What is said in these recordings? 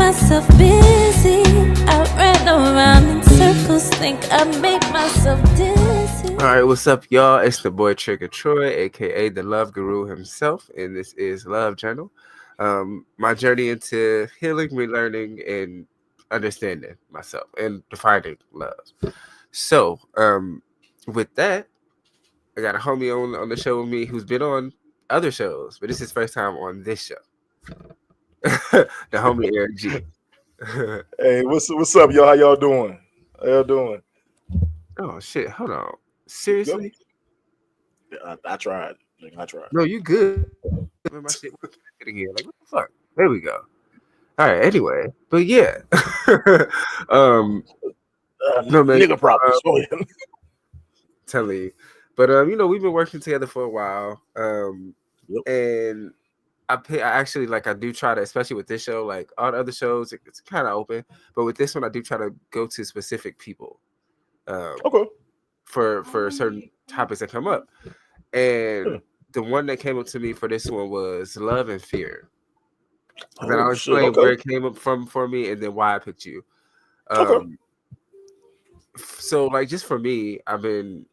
myself busy. I ran around in circles, think I made myself dizzy. All right, what's up, y'all? It's the boy Trigger Troy, aka the Love Guru himself, and this is Love Journal. My journey into healing, relearning, and understanding myself and defining love. So, with that, I got a homie on the show with me who's been on other shows, but this is his first time on this show. The homie Eric G. Hey, what's up, y'all? How y'all doing? How y'all doing? Oh shit! Hold on. Seriously? I tried. I tried. No, you good? My shit again. Like what the fuck? There we go. All right. Anyway, but yeah. No man. Nigga problems. Telling you, but we've been working together for a while. And I actually like I do try to, especially with this show, like all the other shows, it's kind of open, but with this one, I do try to go to specific people. Okay. For certain topics that come up, and the one that came up to me for this one was love and fear. Then I'll explain where it came up from for me, and then why I picked you. So like just for me, I've been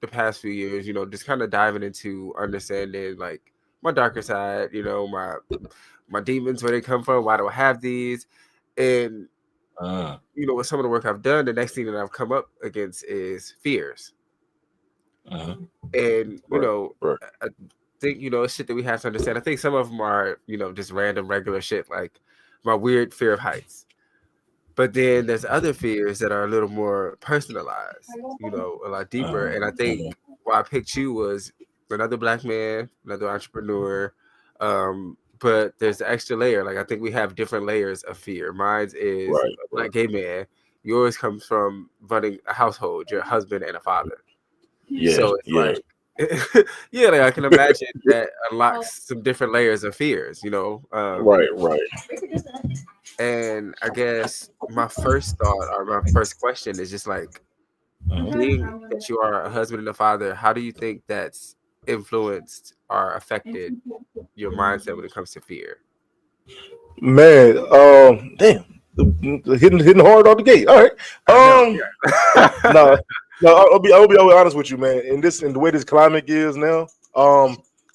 the past few years, just kind of diving into understanding like my darker side, my demons, where they come from, why do I have these, and with some of the work I've done, the next thing that I've come up against is fears. And I think it's shit that we have to understand. I think some of them are just random regular shit, like my weird fear of heights. But then there's other fears that are a little more personalized, a lot deeper. And I think why I picked you was another Black man, another entrepreneur. But there's the extra layer. Like I think we have different layers of fear. Mine is a Black gay man. Yours comes from running a household. You're a husband and a father. Yeah. So it's like, like I can imagine that unlocks some different layers of fears. Right. And I guess my first thought or my first question is just like, being that you are a husband and a father, how do you think that's influenced or affected your mindset when it comes to fear? Man, damn, hitting hard out the gate. All right. No, I'll be honest with you, man. In the way this climate is now,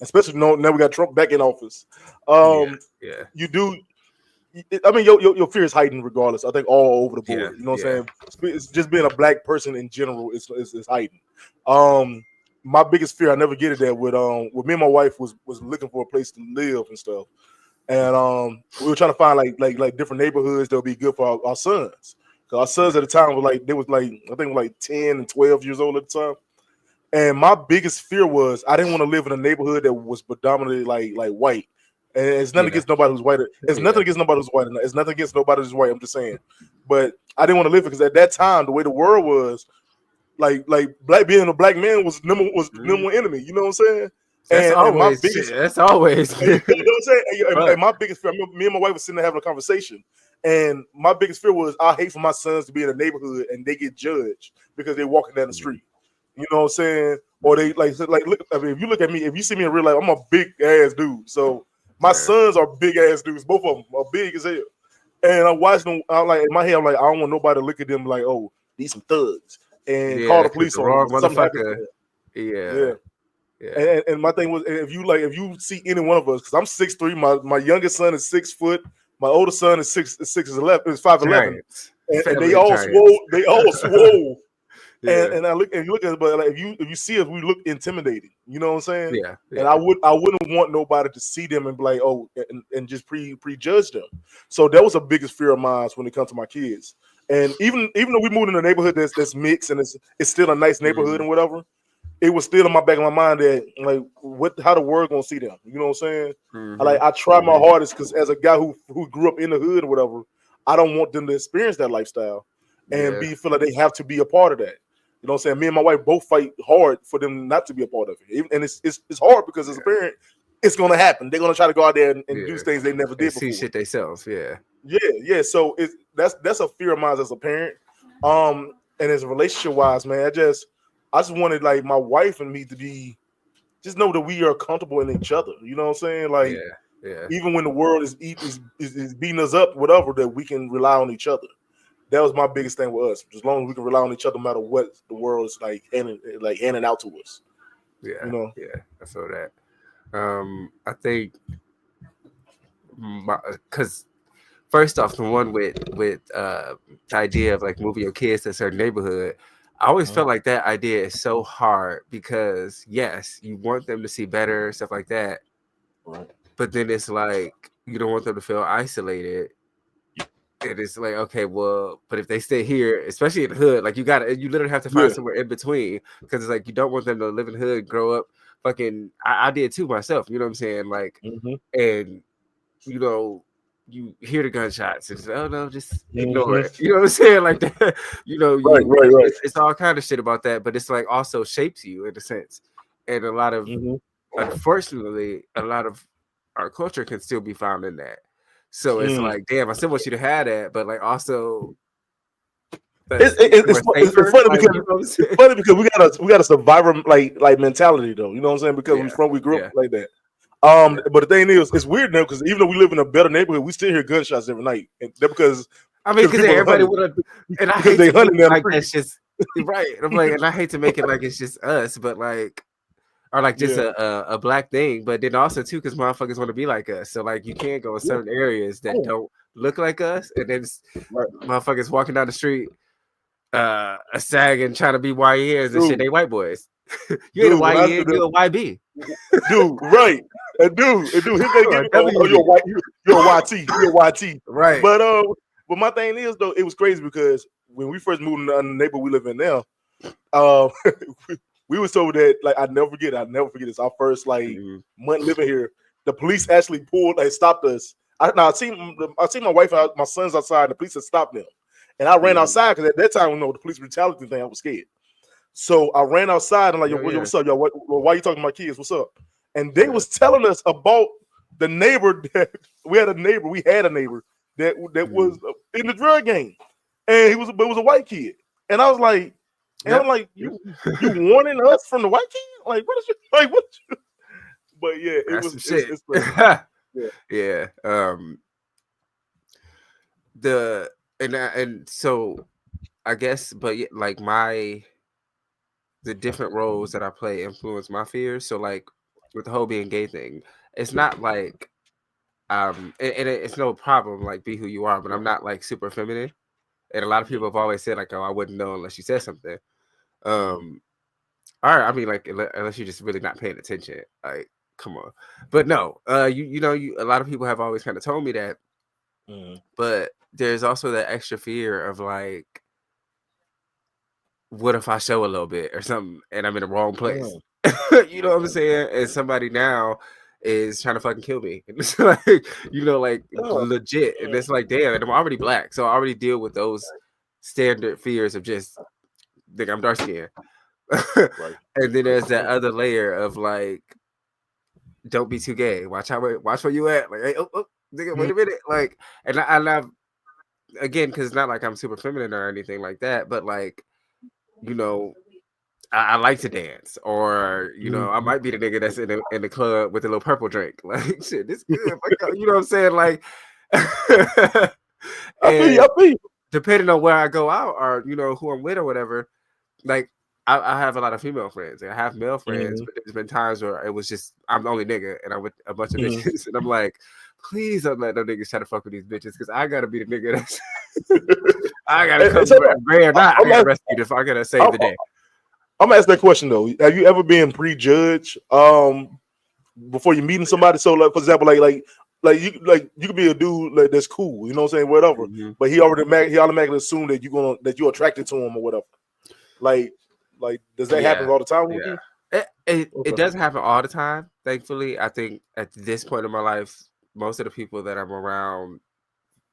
especially now we got Trump back in office. You do. I mean, your fear is heightened regardless. I think all over the board. You know what I'm saying? It's just being a Black person in general is heightened. My biggest fear, I never get it there with me and my wife was looking for a place to live and stuff, and we were trying to find like different neighborhoods that would be good for our sons. Because our sons at the time were I think 10 and 12 years old at the time, and my biggest fear was I didn't want to live in a neighborhood that was predominantly like white. And it's nothing against nobody who's white. It's nothing against nobody who's white. It's nothing against nobody who's white. I'm just saying. But I didn't want to live it because at that time, the way the world was, like being a Black man was number one enemy. You know what I'm saying? That's always. You know what I'm saying? And my biggest fear, me and my wife was sitting there having a conversation, and my biggest fear was I hate for my sons to be in a neighborhood and they get judged because they're walking down the street. You know what I'm saying? Or they like look. I mean, if you look at me, if you see me in real life, I'm a big ass dude. So. My sons are big ass dudes. Both of them are big as hell. And I'm watching them. I'm like in my head, I'm like, I don't want nobody to look at them like, oh, these some thugs, and call the police on them. Motherfucker. Yeah. And my thing was, if you see any one of us, because I'm 6'3", my youngest son is 6 foot, my older son is 5'11", and they all swole. They all swole. And I look at it, but like if you see us, we look intimidating. You know what I'm saying? Yeah. And I wouldn't want nobody to see them and be like, oh, and just prejudge them. So that was the biggest fear of mine when it comes to my kids. And even though we moved in a neighborhood that's mixed and it's still a nice neighborhood and whatever, it was still in my back of my mind that like how the world gonna see them. You know what I'm saying? I try my hardest because as a guy who grew up in the hood or whatever, I don't want them to experience that lifestyle and feel like they have to be a part of that. You know what I'm saying? Me and my wife both fight hard for them not to be a part of it. And it's hard because as a parent, it's going to happen. They're going to try to go out there and do things they never did before. See shit themselves, Yeah. So that's a fear of mine as a parent. And as a relationship-wise, man, I just wanted my wife and me to be just know that we are comfortable in each other. You know what I'm saying? Yeah. Even when the world is beating us up, whatever, that we can rely on each other. That was my biggest thing with us. As long as we can rely on each other, no matter what the world is handing out to us. Yeah. You know. Yeah. I feel that. I think because first off, the one with the idea of like moving your kids to a certain neighborhood, I always felt like that idea is so hard because yes, you want them to see better stuff like that, Right. but then it's like you don't want them to feel isolated. And it's like, okay, well, but if they stay here, especially in the hood, like you literally have to find Yeah. somewhere in between because it's like you don't want them to live in the hood, grow up fucking. I did too myself, you know what I'm saying? Like, and you know, you hear the gunshots and it's like, oh no, just ignore it. You know what I'm saying? Like that, you know, Right. it's all kind of shit about that, but it's like also shapes you in a sense. And a lot of, unfortunately, a lot of our culture can still be found in that. So it's like, damn, I still want you to have that, but like also It's funny because like, you know what I'm saying? it's funny because we got a survivor like mentality though. You know what I'm saying? Because we grew up like that. But the thing is, it's weird now because even though we live in a better neighborhood, we still hear gunshots every night. And that because I mean, because everybody would have, and I hate they to hunting make down like the that's just right. I'm like, and I hate to make it like it's just us, but like, or like just a black thing. But then also too, because motherfuckers want to be like us, so like you can't go in certain areas that don't look like us, and then motherfuckers walking down the street, a sagging trying to be YNs and shit. They white boys. You ain't a YN, you a YB. Dude, right. And dude, his name you're a YT. You're a YT. Right. But my thing is though, it was crazy because when we first moved in the neighborhood we live in now, we was told that like I'll never forget this. Our first like month living here, the police actually stopped us. I seen my wife out, my son's outside, and the police had stopped them. And I ran outside because at that time, you know, the police brutality thing, I was scared. So I ran outside and like, yo, what's up, yo? Why you talking to my kids? What's up? And they was telling us about the neighbor that we had a neighbor that was in the drug game, and it was a white kid. And I was like, I'm like, you warning us from the white kid? Like, what is you like? What? But yeah, it was shit. Yeah. And so I guess, but like the different roles that I play influence my fears. So like with the whole being gay thing, it's not like and it's no problem like be who you are, but I'm not like super feminine. And a lot of people have always said like, oh, I wouldn't know unless you said something. All right, I mean like unless you're just really not paying attention, like come on. But no, you know a lot of people have always kind of told me that, but there's also that extra fear of like, what if I show a little bit or something and I'm in the wrong place? You know what I'm saying? And somebody now is trying to fucking kill me. And it's like, you know, like legit. And it's like, damn, and I'm already black. So I already deal with those standard fears of just think I'm dark skinned. And then there's that other layer of like, don't be too gay. Watch where you at. Like, hey, nigga, wait a minute. Like, and I've again, because it's not like I'm super feminine or anything like that, but like, you know, I like to dance, or you know, I might be the nigga that's in the club with a little purple drink. Like, shit, this good. You know what I'm saying? Like, I feel you. Depending on where I go out, or you know, who I'm with, or whatever. Like, I have a lot of female friends. I have male friends, but there's been times where it was just I'm the only nigga, and I'm with a bunch of bitches, and I'm like, please don't let no niggas try to fuck with these bitches, because I gotta be the nigga that's I gotta come gray or not. I gotta rescue if I gotta save the day. I'm gonna ask that question though. Have you ever been prejudged before you meeting somebody? So like, for example, like you could be a dude like that's cool, you know what I'm saying, whatever. But he automatically assumed that you're attracted to him or whatever. Like does that happen all the time with you? It doesn't happen all the time. Thankfully, I think at this point in my life, most of the people that I'm around,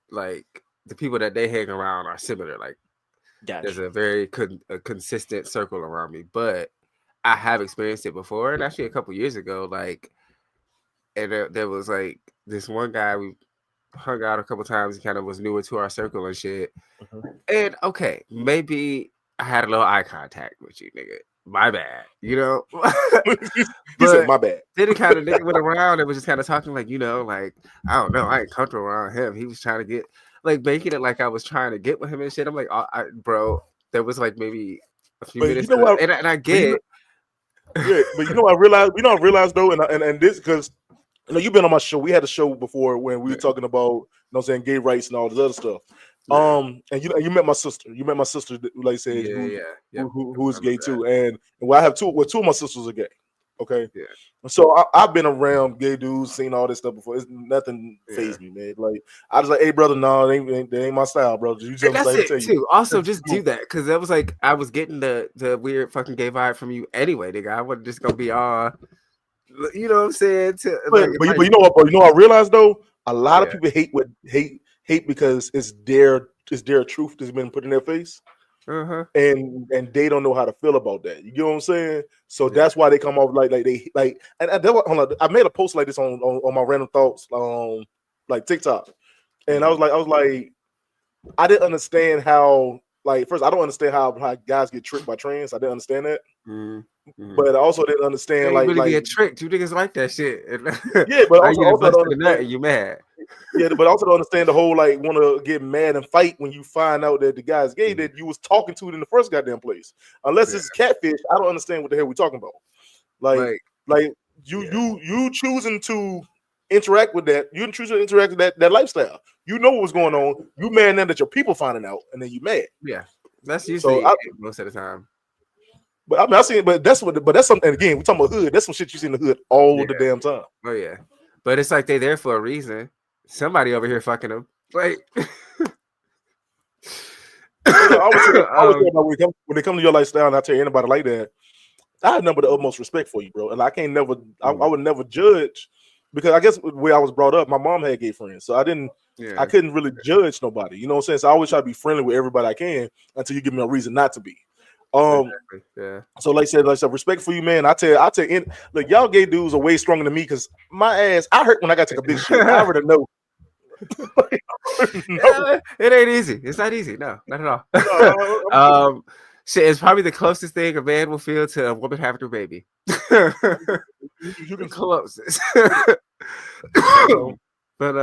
like the people that they hang around, are similar. Like, there's a very consistent circle around me. But I have experienced it before, and actually a couple years ago, like, and there was like this one guy we hung out a couple times. He kind of was newer to our circle and shit. And okay, maybe I had a little eye contact with you, nigga. my bad, you know. He said, But my bad. then it kind of went around and was just kind of talking like, you know, like, I don't know, I ain't comfortable around him. He was trying to get, like, making it like I was trying to get with him and shit. I'm like, bro, there was like maybe a few But minutes, you know what? and I get, Yeah, but you know I realized though, and this because you know you've been on my show. We had a show before when we were talking about, you know what I'm saying, gay rights and all this other stuff. And you met my sister. You met my sister, like I said, who is gay too. And well, I have two of my sisters are gay. Okay. Yeah. So I've been around gay dudes, seen all this stuff before. It's nothing phased me, man. Like I was like, hey, brother, no, they ain't my style, bro. You just that's like it too. Also, just do that because that was like I was getting the weird fucking gay vibe from you anyway, nigga. I wasn't just gonna be all, you know what I'm saying? But you know what, bro? You know what I realized though, a lot of people hate because it's their truth that's been put in their face. And they don't know how to feel about that. You know what I'm saying? So that's why they come off like they like. And I made a post like this on my random thoughts like TikTok, and I was like, I didn't understand how, like, first I don't understand how guys get tricked by trans. I didn't understand that, but I also didn't understand like get tricked. You niggas like that shit. Yeah, but also you mad. Yeah, but also don't understand the whole like want to get mad and fight when you find out that the guy's gay that you was talking to in the first goddamn place. Unless it's catfish, I don't understand what the hell we're talking about. Like you choosing to interact with that. You choose to interact with that lifestyle. You know what was going on. You mad now that your people finding out, and then you mad. Yeah, that's usually most of the time. But I mean, I see it. But that's something. And again, we talking about hood. That's some shit you see in the hood all the damn time. Oh yeah, but it's like they there for a reason. Somebody over here fucking them. Like, I always say when they come to your lifestyle, and I tell anybody like that, I have number the utmost respect for you, bro. And I can't never, I would never judge because I guess where I was brought up, my mom had gay friends, so I couldn't really judge nobody. You know what I'm saying? So I always try to be friendly with everybody I can until you give me a reason not to be. So like I said, respect for you, man. I tell look, y'all gay dudes are way stronger than me because my ass, I hurt when I got to take a big shit. I already know. It ain't easy. It's not easy. No, not at all. Shit, it's probably the closest thing a man will feel to a woman having her baby. You can closest. But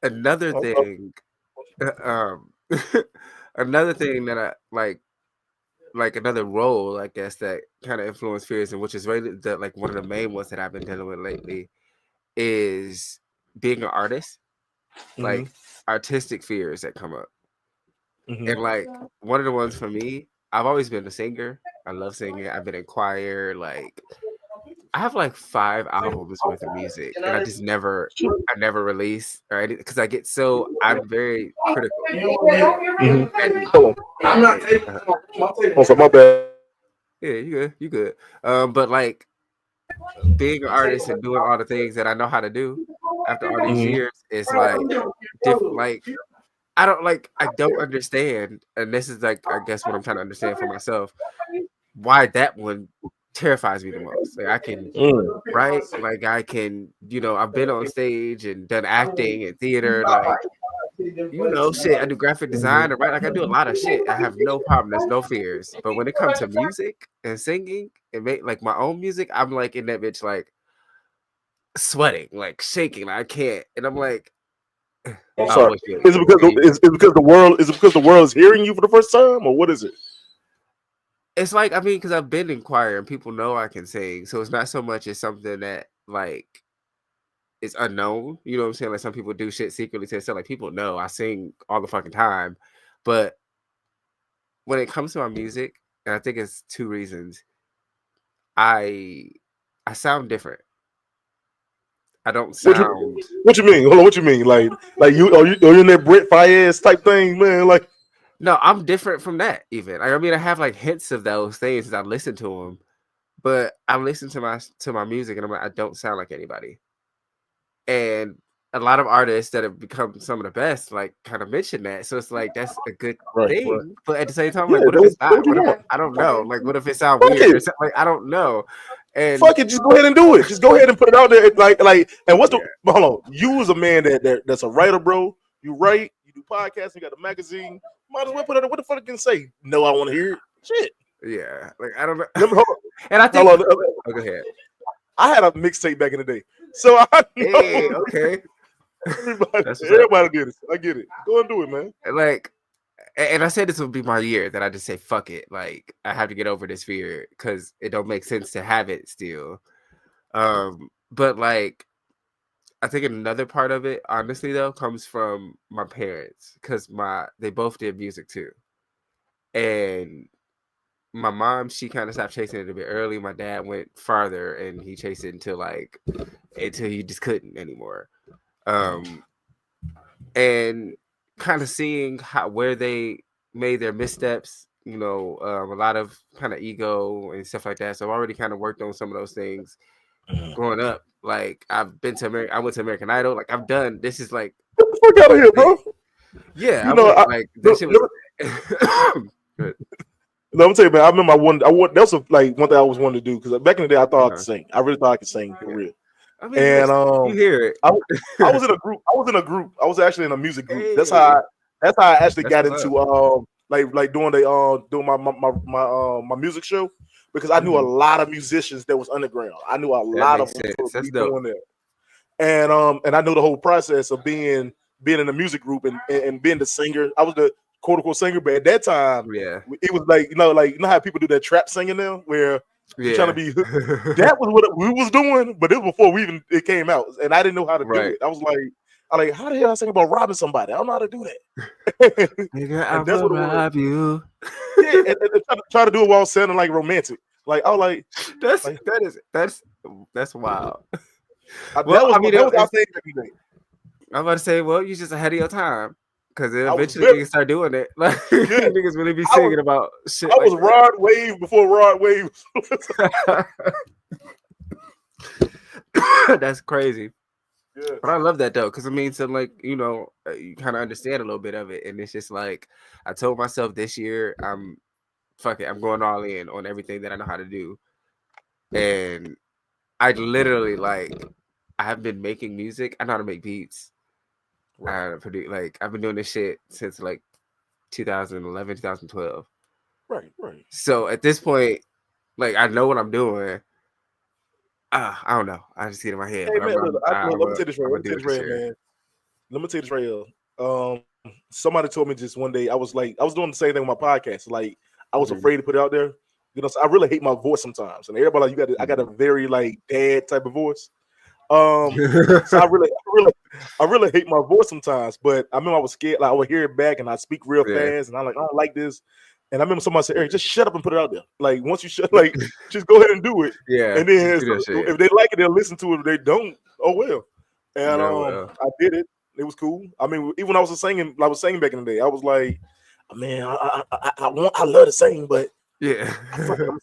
another thing, another thing that I like another role, I guess, that kind of influenced fears, and which is really like one of the main ones that I've been dealing with lately, is being an artist, like artistic fears that come up. And like one of the ones for me, I've always been a singer. I love singing. I've been in choir. Like I have like 5 albums worth of music, and I never release, right? Because I'm very critical. I'm not also my bad. Yeah, you good. But like being an artist and doing all the things that I know how to do after all these years is like different. Like I don't understand, and this is like I guess what I'm trying to understand for myself, why that one terrifies me the most. Like I can write, like I can, I've been on stage and done acting and theater, like shit. I do graphic design, right? Like I do a lot of shit. I have no problem. There's no fears. But when it comes to music and singing and make like my own music, I'm like in that bitch like sweating, like shaking. Like, I can't, and I'm like. I'm sorry. Is it because the world is hearing you for the first time, or what is it? It's like, I mean, because I've been in choir and people know I can sing, so it's not so much as something that like is unknown. You know what I'm saying? Like some people do shit secretly to themselves. Like people know I sing all the fucking time, but when it comes to my music, and I think it's 2 reasons. I sound different. I don't sound. What you mean? Hold on. What you mean? Like you are you in that Brett Fayez type thing, man? Like, no, I'm different from that. Even I mean, I have like hints of those things as I listen to them, but I listen to my music and I'm like, I don't sound like anybody. And a lot of artists that have become some of the best, like, kind of mention that. So it's like that's a good thing. Right. But at the same time, like, what if it's not? I don't know. Like, what if it sounds weird? Or something? Like, I don't know. And fuck it, just go ahead and do it. Just go ahead and put it out there. Like, and what's the hold on? You was a man that's a writer, bro. You write, you do podcasts, you got a magazine. Might as well put it. What the fuck can say? No, I want to hear it. Shit. Yeah, like I don't know. Let me, hold on. And I think. Hold on. Oh, go ahead. I had a mixtape back in the day, so I know Hey, okay. everybody did it. I get it. Go and do it, man. Like, and I said this would be my year that I just say fuck it. Like I have to get over this fear because it don't make sense to have it still. But like I think another part of it, honestly though, comes from my parents because they both did music too, and my mom, she kind of stopped chasing it a bit early. My dad went farther and he chased it until he just couldn't anymore. And kind of seeing where they made their missteps, a lot of kind of ego and stuff like that. So I've already kind of worked on some of those things growing up. Like I went to American Idol. Like I've done. This is like get the fuck out of here, bro. Yeah, this shit was. No, I'm telling you, man. I remember that was like one thing I always wanted to do because back in the day I thought I could sing. I really thought I could sing for real. I mean, and you hear it. I was in a group. I was actually in a music group. Hey. That's how I actually got into like doing my music show because I knew a lot of musicians that was underground. I knew a lot of them doing that. And I know the whole process of being in the music group and being the singer. I was the quote unquote singer, but at that time, it was like you know how people do that trap singing now, where you're trying to be. That was what we was doing, but it was before it came out, and I didn't know how to do it. I was like, how the hell I sing about robbing somebody? I don't know how to do that. Nigga, I will rob you. Yeah, and try to do it while sounding like romantic. Like I was like, that's wild. That was our thing. I'm about to say, well, you're just ahead of your time. Because eventually niggas start doing it. Like niggas really be singing about shit. I was Rod Wave before Rod Wave. That's crazy. Yeah. But I love that though, because it means that you kind of understand a little bit of it. And it's just like I told myself this year, I'm going all in on everything that I know how to do. And I literally I have been making music. I know how to make beats. I've been doing this shit since 2011, 2012. Right. So at this point, I know what I'm doing. I don't know. I just get it in my head. Hey, man, let me tell you this right here. Somebody told me just one day, I was doing the same thing with my podcast. Like I was afraid to put it out there. So I really hate my voice sometimes. And everybody I got a very dad type of voice. So I really hate my voice sometimes, but I remember I was scared. I would hear it back and I speak real fast and I'm like, I don't like this. And I remember somebody said, Eric, just shut up and put it out there. Once you just go ahead and do it. Yeah. And then if they like it, they'll listen to it. If they don't, oh well. And I did it. It was cool. I mean, even when I was singing back in the day, I was like, man, I love to sing, but yeah. I don't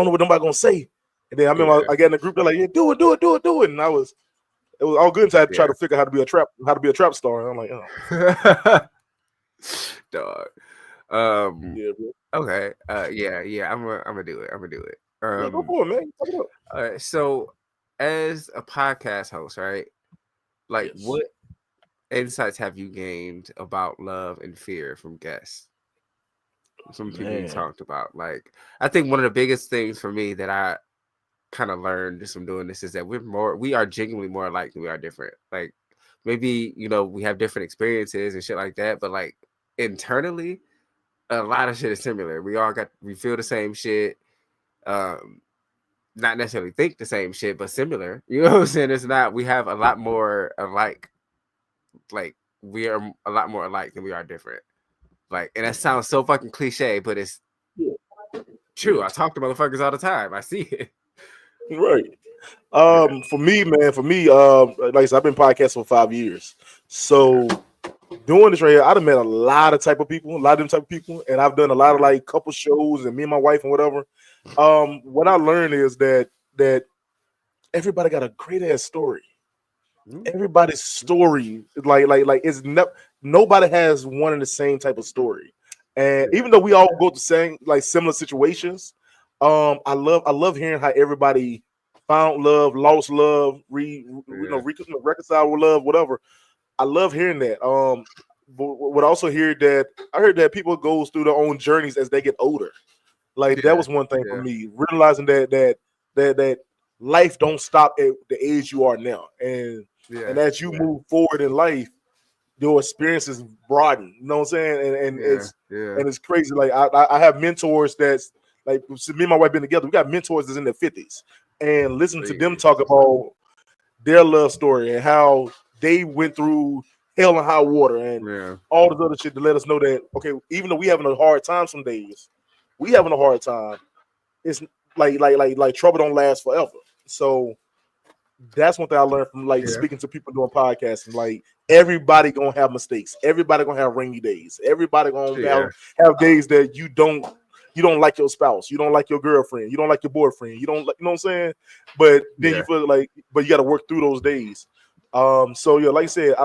know what nobody gonna say. And then I remember I got in the group. They're like, "Yeah, do it." And it was all good until I try to figure out how to be a trap star. And I'm like, oh, dog. Yeah, bro. Okay. Yeah. I'm gonna do it. Go for it, man. Talk it up. All right. So, as a podcast host, right? What insights have you gained about love and fear from guests? Some people you talked about. I think one of the biggest things for me that I kind of learned just from doing this is that we are genuinely more alike than we are different. Maybe we have different experiences and shit like that, but internally a lot of shit is similar. We feel the same shit, not necessarily think the same shit, but similar. You know what I'm saying? It's not, we have a lot more alike. We are a lot more alike than we are different. And that sounds so fucking cliche, but it's true. I talk to motherfuckers all the time. I see it. Right. For me, like I said, I've been podcasting for 5 years. So doing this right here, I've met a lot of them type of people, and I've done a lot of couple shows and me and my wife and whatever. What I learned is that everybody got a great ass story. Everybody's story is nobody has one and the same type of story. And even though we all go to similar situations, I love hearing how everybody found love, lost love, reconcile with love, whatever. I love hearing that. what I also hear that I heard that people goes through their own journeys as they get older. Like that was one thing for me, realizing that life don't stop at the age you are now, and as you move forward in life, your experiences broaden. You know what I'm saying? And it's crazy. Like I have mentors that's like, me and my wife been together. We got mentors that's in their 50s, and listen to them talk about their love story and how they went through hell and high water and all this other shit to let us know that, okay, even though we having a hard time some days, we having a hard time. It's like trouble don't last forever. So that's one thing I learned from speaking to people doing podcasting. Like everybody gonna have mistakes. Everybody gonna have rainy days. Everybody gonna have days that you don't like your spouse, you don't like your girlfriend, you don't like your boyfriend, you don't like, you know what I'm saying? But then you feel like, but you got to work through those days. So yeah, like I said, I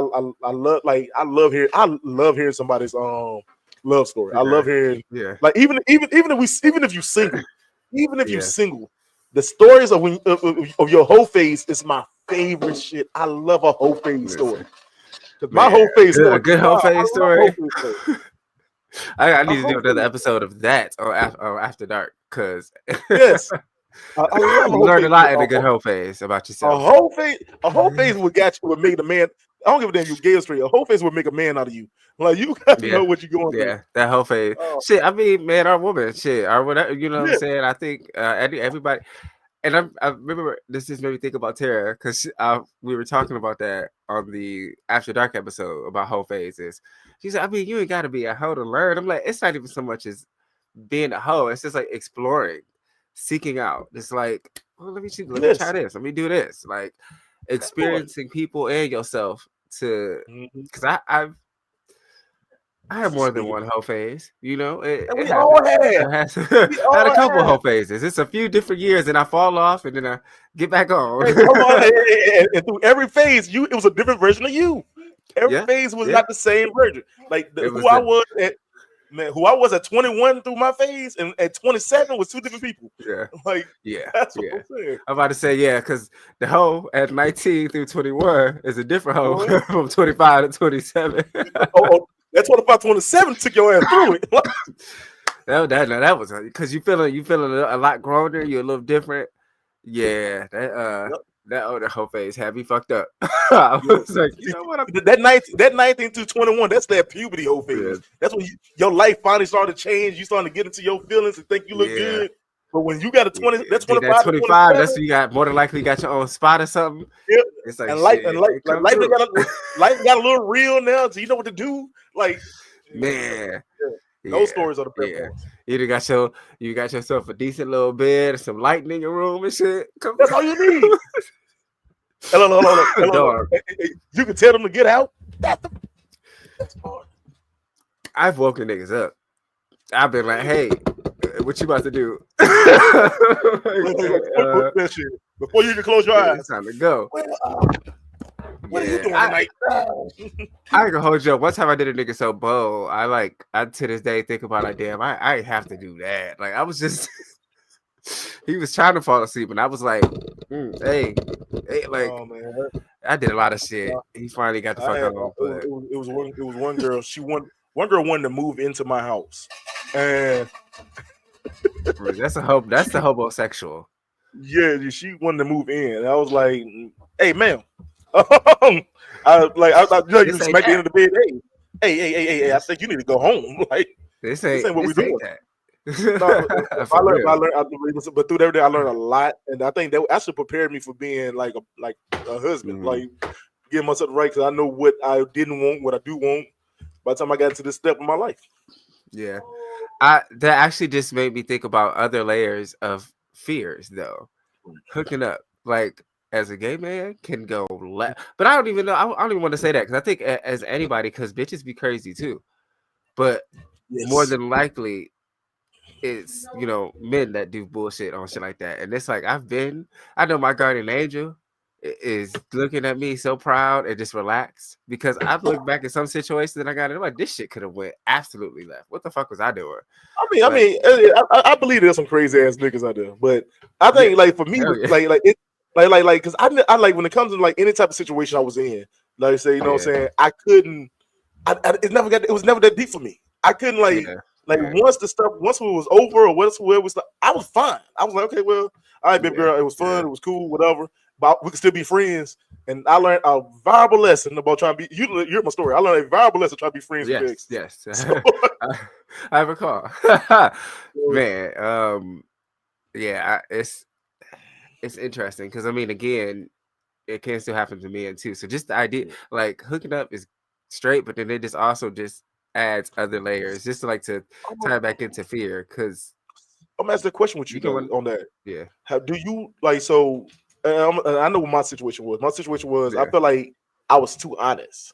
love hearing somebody's love story. I love hearing like even if you single, you single, the stories of your whole face is my favorite shit. I love a whole face story. My whole face story, a good whole face story. I need to do another episode of that or After Dark, because I learned a lot in a good whole phase about yourself. A whole phase would make the man. I don't give a damn you gay or straight. A whole phase would make a man out of you. Like you got to know what you're going through. Yeah, that whole phase. Shit, I mean, man or woman, shit, or whatever. You know what I'm saying? I think everybody. And I remember this just made me think about Tara, because we were talking about that on the After Dark episode about whole phases. She said, I mean, you ain't got to be a hoe to learn. I'm like, it's not even so much as being a hoe. It's just like exploring, seeking out. It's like, well, let me try this. Let me do this. Like experiencing people and yourself to, because I have more than one hoe phase, you know. We all have. I had a couple hoe phases. It's a few different years, and I fall off, and then I get back on. Hey, come on. And through every phase, it was a different version of you. Every phase was not the same version. Like who I was at 21 through my phase, and at 27 was two different people. That's what I'm saying. I'm about to say because the hoe at 19 through 21 is a different hoe from 25 to 27. That 25, 27 took your ass through it. that was because you feeling a lot growner. You're a little different. Yeah, that older whole phase had me fucked up. I was like, you know what? That 19 to 21, that's that puberty whole phase. Yeah. That's when your life finally started to change. You starting to get into your feelings and think you look good. But when you got a 20, that's 25. 25, that's when you got more than likely got your own spot or something. Yep. It's like, and life got a little real now, so you know what to do. Like, man. Those stories are the best ones. You got yourself a decent little bed, some lighting in your room and shit. That's all you need. Hello. You can tell them to get out. That's hard. I've woken niggas up. I've been like, hey, what you about to do? Before you can close your eyes. It's time to go. What are you doing tonight? I ain't gonna hold you up. One time I did a nigga so bold, I to this day think about like, damn, I have to do that. Like I was just he was trying to fall asleep and I was like, hey, like I did a lot of shit. He finally got the fuck on. It was one girl. One girl wanted to move into my house. And that's the homosexual. Yeah, she wanted to move in. And I was like, hey, ma'am. You smack the end of the bed. Hey, I think you need to go home. Like this ain't what we doing. I learned, but through everything I learned a lot, and I think that actually prepared me for being like a husband, like getting myself right, because I know what I didn't want, what I do want. By the time I got to this step in my life, that actually just made me think about other layers of fears, though. Hooking up, like as a gay man, can go left, but I don't even know. I don't even want to say that because I think as anybody, because bitches be crazy too, but more than likely. It's men that do bullshit on shit like that, and it's like I know my guardian angel is looking at me so proud and just relaxed because I've looked back at some situations and I got it like this shit could have went absolutely left. What the fuck was I doing? I believe there's some crazy ass niggas out there, but I think like for me, because I like when it comes to like any type of situation I was in, like say what I'm saying, It was never that deep for me. I couldn't Yeah. once it was over or once it was, I was fine. I was like, okay, well, all right, baby Yeah. girl, it was fun, Yeah. it was cool, whatever. But we could still be friends. And I learned a valuable lesson about trying to be. You hear my story. I learned a valuable lesson trying to be friends with Yes. exes. Yes. So, I recall. Man. Yeah. It's interesting because I mean, again, it can still happen to men too. So just the idea, like hooking up is straight, but then it just also just adds other layers, just to tie back into fear. Because I'm asking a question with you you can, though on that. yeah, How do you like so? I know what my situation was. My situation was I yeah, felt like I was too honest.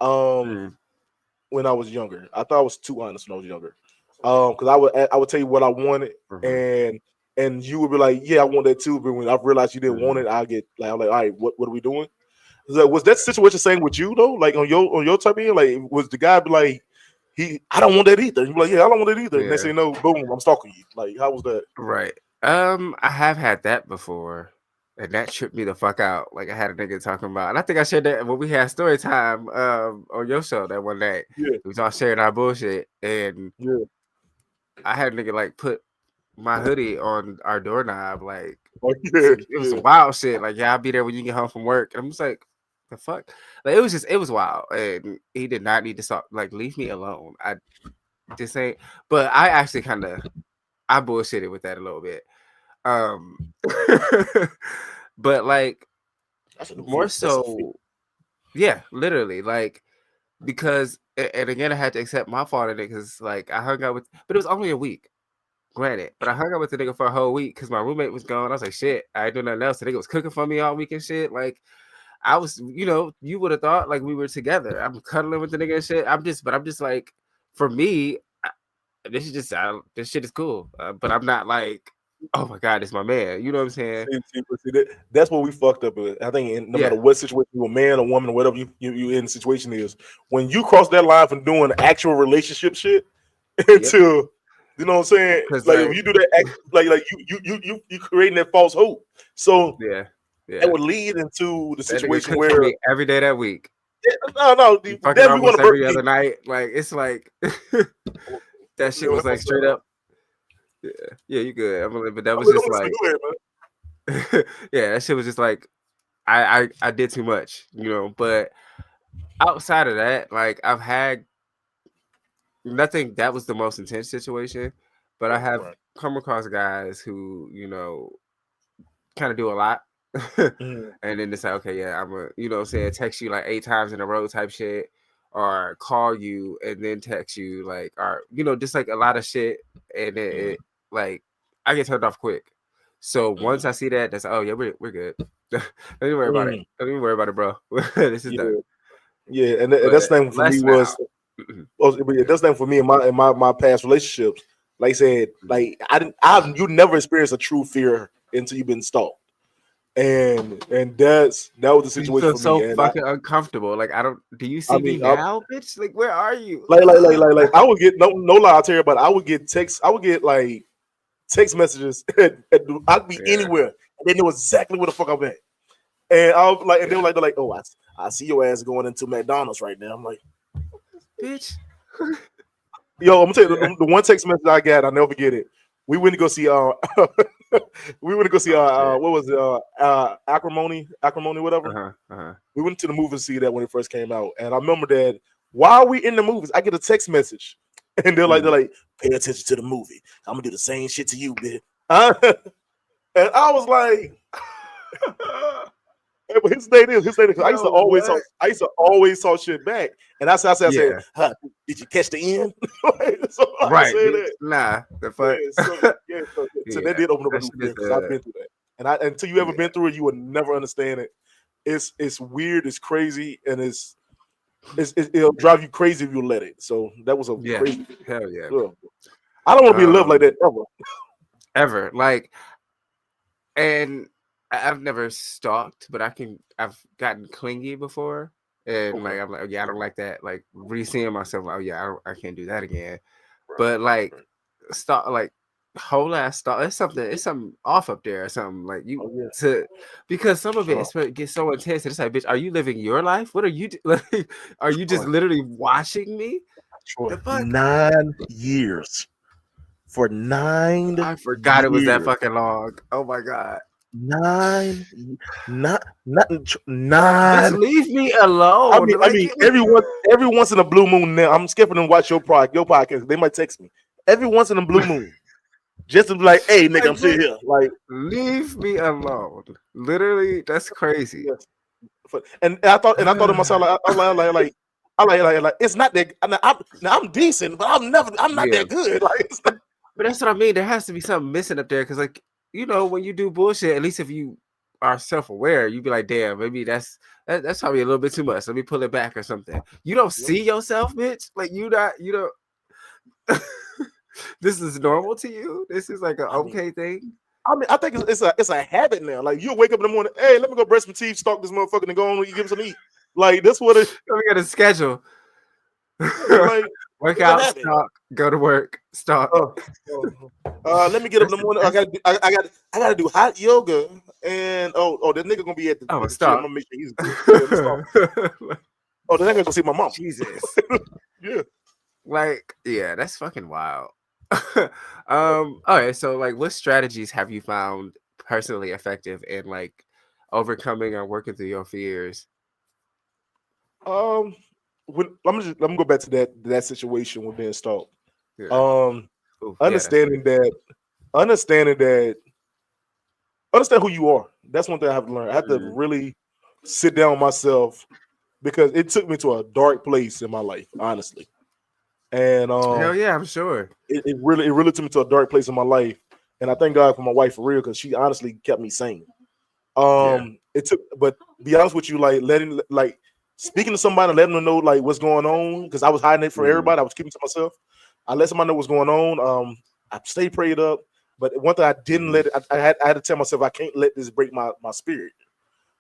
mm, When I was younger, I thought I was too honest when I was younger. Because I would tell you what I wanted, mm-hmm, and you would be like, yeah, I want that too. But when I realized you didn't want mm-hmm. it, I'm like, all right, what are we doing? Was that situation same with you though? Like on your type of like, was the guy be like, I don't want that either. You be like, yeah, I don't want that either. And they say Yeah, no, boom, I'm stalking you. Like, how was that? right. I have had that before. And that tripped me the fuck out. Like I had a nigga talking about, and I think I shared that when we had story time on your show that one night. Yeah, We was all sharing our bullshit, and yeah. I had a nigga like put my hoodie on our doorknob, like Oh, yeah, it was yeah. some wild shit. Like, yeah, I'll be there when you get home from work. And I'm just like, the fuck? Like it was wild. And he did not need to stop, like, leave me alone. I just ain't, but I actually I bullshitted with that a little bit. Um but like That's a new more fear. That's a fear. so, yeah, literally, like, because and again I had to accept my fault in it because like I hung out with, but it was only a week. Granted, but I hung out with the nigga for a whole week because my roommate was gone. I was like, shit, I ain't doing nothing else. The nigga was cooking for me all week and shit. Like, I was, you would have thought like we were together. I'm cuddling with the nigga and shit. But I'm just like, for me, this shit is cool. But I'm not like, oh my God, it's my man. You know what I'm saying? That's what we fucked up with. I think no matter Yeah. what situation, you a man or woman or whatever you in the situation is, when you cross that line from doing actual relationship shit Yep. into, you know what I'm saying? Because Like when you do that, you creating that false hope. So yeah. that would lead into the That nigga situation cooked for where me every day that week. no, We fucking then we want almost to every birthday. other night. Like, it's like that shit was like straight up. Yeah, you good. But that was just like, yeah, that shit was just like, I did too much, But outside of that, like, I've had nothing that was the most intense situation, but I have come across guys who, kind of do a lot. And then it's like, okay, yeah, I'm a, what I'm saying, text you like 8 times in a row type shit, or call you and then text you, like, or, just like a lot of shit. And it like, I get turned off quick. So once I see that, that's, oh yeah, we're good. Don't even worry about it. Don't even worry about it, bro. This is done. Yeah, and that's the thing for me was, that's the thing for me in my past relationships. Like I said, like you never experienced a true fear until you've been stalked, and that was the situation You feel for so me. And fucking uncomfortable. Like, do you see me now, bitch? Like, where are you? Like I would get no lie, I'll tell you about it. I would get like text messages. I'd be anywhere, and they know exactly where the fuck I'm at. And I was like, and they were like, oh, I see your ass going into McDonald's right now. I'm like, bitch. Yo, I'm gonna tell you the one text message I got, I'll never forget it. We went to go see what was it? Acrimony, whatever. We went to the movie to see that when it first came out. And I remember that while we in the movies, I get a text message. And they're like, pay attention to the movie. I'm gonna do the same shit to you, bitch. And I was like, but his name is. I used to always talk shit back, and I said, huh, did you catch the end? So right? Nah, the fuck. So that did open up a new fear because I've been through that, and until you ever been through it, you would never understand it. It's weird, it's crazy, and it'll drive you crazy if you let it. So that was a crazy. Hell yeah. I don't want to be in love like that ever. Like, and I've never stalked, but I've gotten clingy before, and like I'm like, oh, yeah, I don't like that. Like re-seeing myself, oh yeah, I can't do that again. But like, whole ass stuff. It's something off up there or something. Like you Oh, yeah. because some of it gets so intense. And it's like, bitch, are you living your life? What are you like? Are you just literally watching me? The fuck? 9 years. For 9 I forgot years. it was that fucking long. Oh my god. 9, not Just 9. leave me alone. I mean, Like, every once in a blue moon now, I'm skipping and watch your podcast. They might text me every once in a blue moon, just to be like, "Hey, nigga, I'm sitting here." Like, leave me alone. Literally, that's crazy. And I thought to myself, like, it's not that. I'm decent, but I'm not that good. Like, it's not, but that's what I mean. There has to be something missing up there because, like, you know, when you do bullshit, at least if you are self-aware, you be like, damn, maybe that's probably a little bit too much. Let me pull it back or something. You don't see yourself, bitch. Like you don't. This is normal to you. This is like an okay thing. I mean, I think it's a habit now. Like you wake up in the morning, hey, let me go brush my teeth, stalk this motherfucker, and go on and give him some eat. Like that's what it. Let me get a schedule. Like work out, stalk, go to work, stalk. Let me get up in the morning. I gotta do hot yoga, and that nigga gonna be at the stop. I'm gonna make sure he's good. The nigga gonna see my mom. Jesus. Yeah. Like, yeah, that's fucking wild. All right, so like what strategies have you found personally effective in like overcoming or working through your fears? Let me go back to that situation with being stalked. Yeah. Understand who you are. That's one thing I have to learn. I have to really sit down with myself because it took me to a dark place in my life, honestly. And hell yeah, I'm sure it really took me to a dark place in my life. And I thank God for my wife for real because she honestly kept me sane. It took, but be honest with you, like speaking to somebody, letting them know like what's going on because I was hiding it for everybody. I was keeping it to myself. I let somebody know what's going on. I stayed prayed up, but one thing I didn't let it. I had to tell myself I can't let this break my spirit.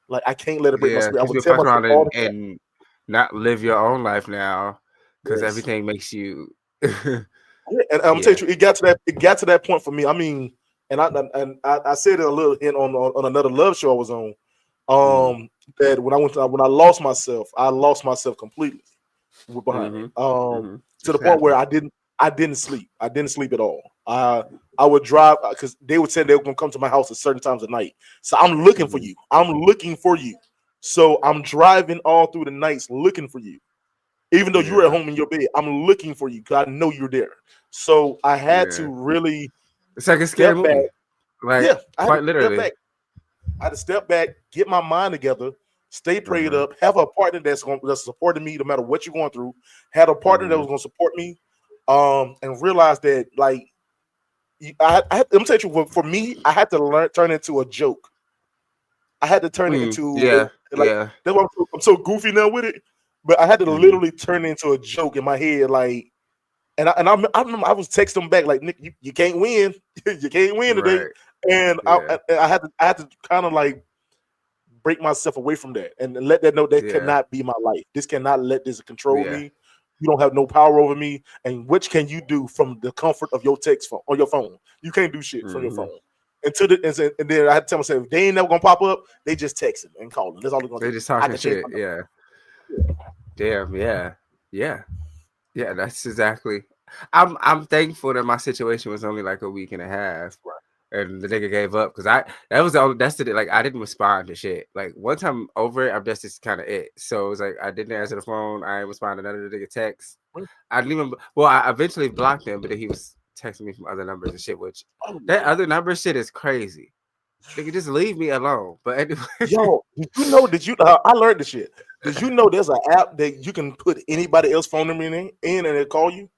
Like I can't let it break my spirit. I would tell myself all the time. And not live your own life now because everything makes you. And I'm telling you, it got to that point for me. I mean, and I said it a little hint on another love show I was on. That when I lost myself completely behind it. To the point where I didn't sleep. I didn't sleep at all. I would drive because they would say they were gonna come to my house at certain times of night. So I'm looking for you. I'm looking for you. So I'm driving all through the nights looking for you. Even though you're at home in your bed, I'm looking for you because I know you're there. So I had to really. It's like a scary movie. Like, quite literally. I had to step back, get my mind together, stay prayed up, have a partner that's supporting me no matter what you're going through. Had a partner that was going to support me, and realize that like I'm telling you, for me, I had to turn into a joke. I had to turn it into that's why I'm so goofy now with it. But I had to literally turn it into a joke in my head, like, and I remember I was texting him back like, Nick, you can't win, you can't win today, and I had to kind of like break myself away from that and let that know that cannot be my life. This cannot let this control me. You don't have no power over me. And which can you do from the comfort of your text phone or your phone? You can't do shit from your phone. And then I had to tell myself, if they ain't never gonna pop up, they just texting and calling. That's all they're gonna do. They just talking shit. Yeah. Damn. Yeah. That's exactly. I'm thankful that my situation was only like a week and a half, and the nigga gave up because that's the like I didn't respond to shit. Like once I'm over it, that's just kind of it. So it was like I didn't answer the phone. I ain't responded to none of the nigga texts. I didn't even. Well, I eventually blocked him, but then he was texting me from other numbers and shit. Which that other number shit is crazy. Nigga, just leave me alone. But anyway, yo, did you? I learned this shit. Did you know there's an app that you can put anybody else's phone number in and they call you?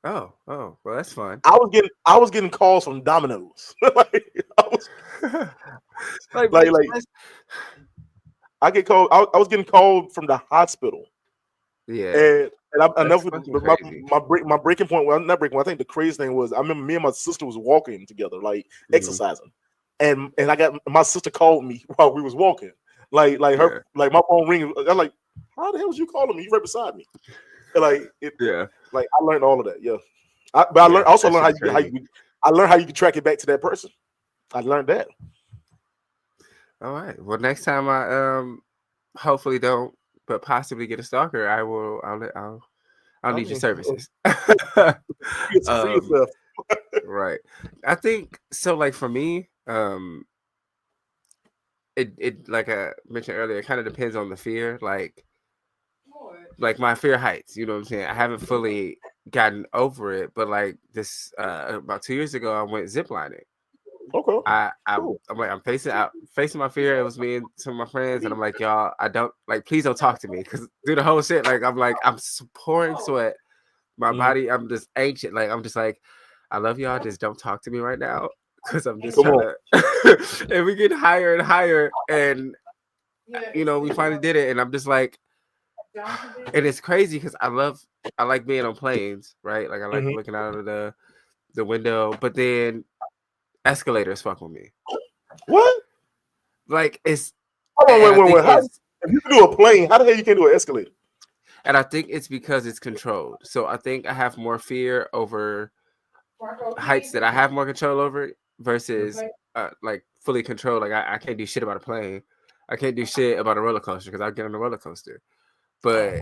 Oh, well, that's fun. I was getting calls from Domino's. I get called. I was getting called from the hospital. Yeah, and I never. My breaking point. Well, not breaking. I think the crazy thing was I remember me and my sister was walking together, like exercising, and I got my sister called me while we was walking. Like her, like my phone ringing. I'm like, how the hell was you calling me? You right beside me. And like I learned all of that. Yeah, but I learned how I learned how you can track it back to that person. I learned that. All right. Well, next time I hopefully don't, but possibly get a stalker, I'll need your services. It's free um, yourself. right. I think so. Like for me, it like I mentioned earlier, it kind of depends on the fear. Like my fear of heights. You know what I'm saying? I haven't fully gotten over it, but like this about 2 years ago, I went ziplining. Okay. I'm facing my fear. It was me and some of my friends, and I'm like, y'all, I don't like. Please don't talk to me, because through the whole shit, like I'm pouring sweat. My body, I'm just anxious. Like I'm just like, I love y'all. Just don't talk to me right now, because I'm just trying to. And we get higher and higher, and we finally did it, and I'm just like, and it's crazy because I like being on planes, right? Like I like looking out of the window, but then escalators fuck with me. What? Like it's. Hold on, wait. If you can do a plane, how the hell you can't do an escalator? And I think it's because it's controlled. So I think I have more fear over heights that I have more control over versus like fully controlled. Like I can't do shit about a plane. I can't do shit about a roller coaster because I'll get on a roller coaster. But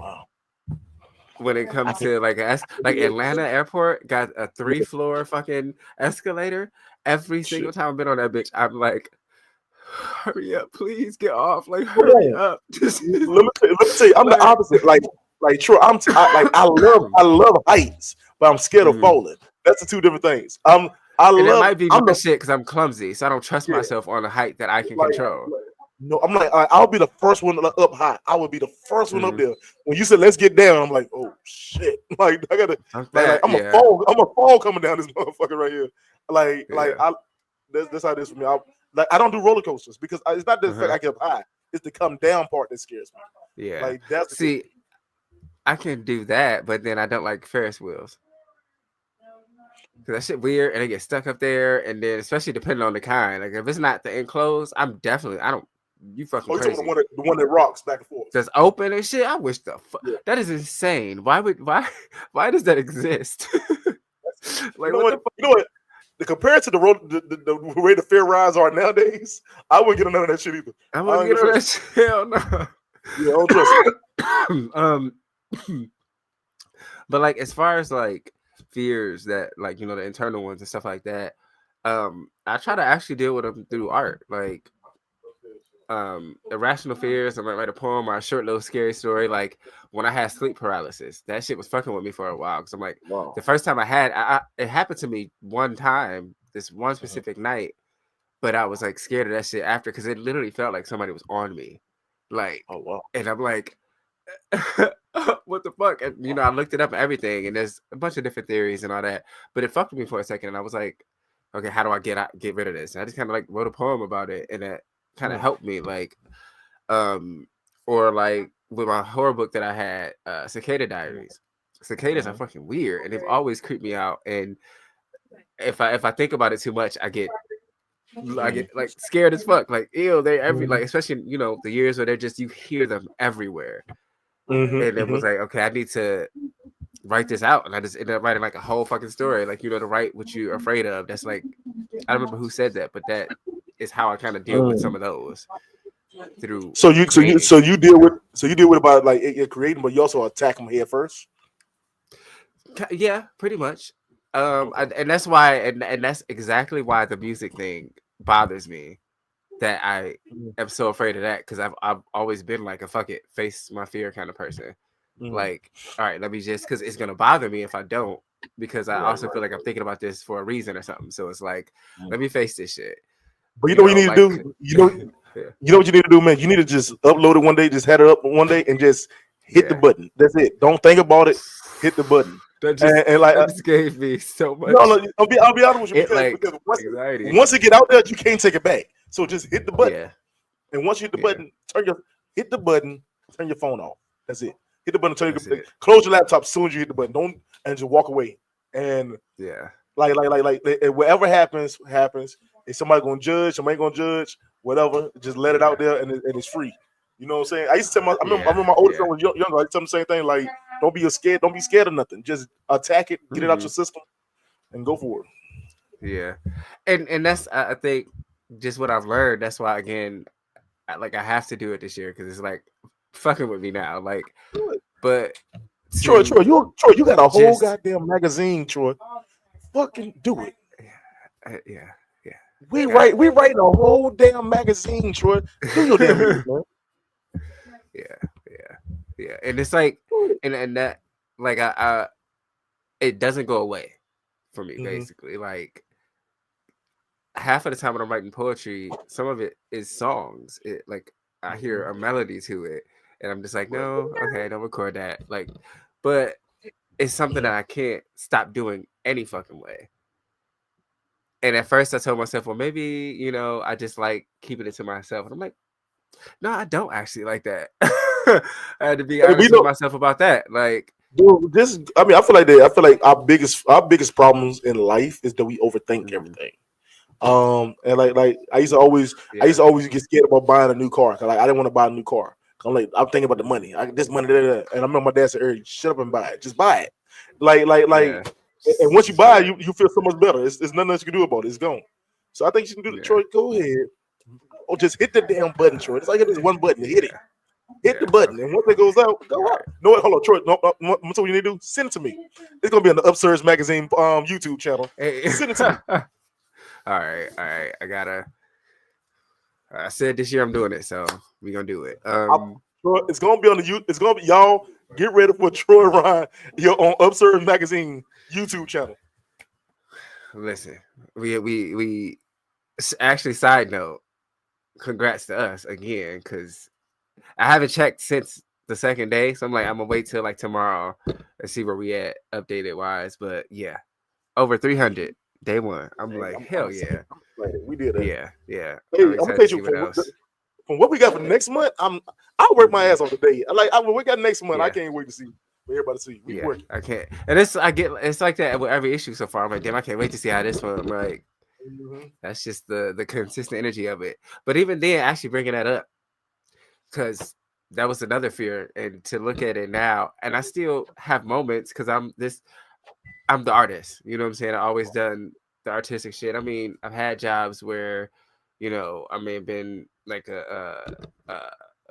when it comes to like Atlanta Airport got a 3-floor fucking escalator. Every single time I've been on that bitch, I'm like, hurry up, please get off. Like hurry up. Let me tell you, I'm the opposite. Like true, I love heights, but I'm scared of falling. That's the two different things. It might be my shit because I'm clumsy, so I don't trust myself on a height that I can control. No, I'm like, I'll be the first one up high. I would be the first one up there. When you said let's get down, I'm like, oh shit! Like I gotta, I'm a fall coming down this motherfucker right here. That's how it is for me. I don't do roller coasters because it's not the fact I get up high; it's the come down part that scares me. Yeah, like that's I can do that, but then I don't like Ferris wheels. Cause that shit weird and it gets stuck up there, and then especially depending on the kind. Like if it's not the enclosed, I don't. You fucking crazy. The one that rocks back and forth. That's open and shit. I wish the fuck. Yeah. That is insane. Why does that exist? Like you know what? Compared to the way the fair rides are nowadays, I wouldn't get none of that shit either. I wouldn't get none of that shit. Hell no. Yeah, I don't trust it. But like as far as like fears that like the internal ones and stuff like that, I try to actually deal with them through art. Like irrational fears. I might write a poem or a short little scary story. Like when I had sleep paralysis, that shit was fucking with me for a while. Because I'm like, the first time I had, it happened to me one time, this one specific night, but I was like scared of that shit after because it literally felt like somebody was on me. Like, oh wow. And I'm like, what the fuck? And I looked it up and everything, and there's a bunch of different theories and all that, but it fucked with me for a second, and I was like, okay, how do I get rid of this? And I just kind of like wrote a poem about it, and that kind of helped me, like, or like with my horror book that I had, Cicada Diaries. Cicadas are fucking weird, and they've always creeped me out. And if I think about it too much, I get like scared as fuck. Like, ew, they like, especially the years where they're just you hear them everywhere. And it was like, okay, I need to write this out, and I just ended up writing like a whole fucking story, like to write what you're afraid of. That's like, I don't remember who said that, but that is how I kind of deal with some of those through. So you deal with about like it creating, but you also attack them head first. Yeah, pretty much. And that's why, and that's exactly why the music thing bothers me. That I am so afraid of that because I've always been like a fuck it, face my fear kind of person. Like, all right, let me just because it's gonna bother me if I don't, because I also feel like I'm thinking about this for a reason or something. So it's like, let me face this shit. But you know what you need to do? You know what you need to do, man? You need to just upload it one day, just have it up one day, and just hit the button. That's it. Don't think about it. Hit the button. That just gave me so much. No, I'll be honest with you because once it get out there, you can't take it back. So just hit the button. Yeah. And once you hit the button, hit the button, turn your phone off. That's it. Hit the button, close your laptop as soon as you hit the button. And just walk away. And like whatever happens. If somebody gonna judge, somebody gonna judge, whatever, just let it out there and it's free. You know what I'm saying? I used to tell I remember my older friend was younger. I used to tell him the same thing. Like, don't be scared of nothing. Just attack it, get it out your system, and go for it. Yeah, and that's I think just what I've learned. That's why again, I have to do it this year because it's like fucking with me now. Like, but Troy, to you got a whole just goddamn magazine, Troy. Fucking do it. yeah, yeah, We writing a whole damn magazine, Troy. Do your damn music, man. yeah, and it's like, and that like I it doesn't go away for me. Mhm. Basically, like half of the time when I'm writing poetry, some of it is songs. It like I hear a melody to it, and I'm just like, no, okay, don't record that. Like, but it's something that I can't stop doing any fucking way. And at first, I told myself, well, maybe I just like keeping it to myself, and I'm like, no, I don't actually like that. I had to be Hey, we honest with know, myself about that. Like, dude, this. I mean, I feel like our biggest problems in life is that we overthink everything. And like I used yeah, to always get scared about buying a new car. 'Cause, like I didn't want to buy a new car. I'm thinking about the money. This money, da, da, da. And I remember my dad said, "Hey, shut up and buy it. Just buy it." yeah, And once you buy it, you feel so much better. It's nothing else you can do about it. It's gone. So I think you can do the yeah, Troy. Go ahead. Or just hit the damn button, Troy. It's like it is one button. Hit it. Hit the yeah. button. And once it goes out, go All out. No, hold on, Troy. No, what you need to do? Send it to me. It's gonna be on the Upsurge Magazine YouTube channel. right. Send it to me. All right. I said this year I'm doing it, so we're gonna do it. Troy, it's gonna be on the YouTube. It's gonna be y'all. Get ready for Troy Ryan. You're on Upsurge Magazine YouTube channel. Listen, we actually, side note, congrats to us again, because I haven't checked since the second day, so I'm gonna wait till like tomorrow and see where we at updated wise. But yeah, over 300 day one. I'm like, hell yeah. We did that. Yeah. Hey, I'm I'm gonna excited tell to see you what else. from what we got for next month. I'll work my ass off today. What we got next month. Yeah. I can't wait to see for everybody to see. We Yeah, working. I can't. And it's like that with every issue so far. I'm like, damn, I can't wait to see how this one. I'm like, that's just the consistent energy of it. But even then, actually bringing that up, because that was another fear, and to look at it now, and I still have moments because I'm the artist. You know what I'm saying? I always done the artistic shit. I mean, I've had jobs where, I may have been like a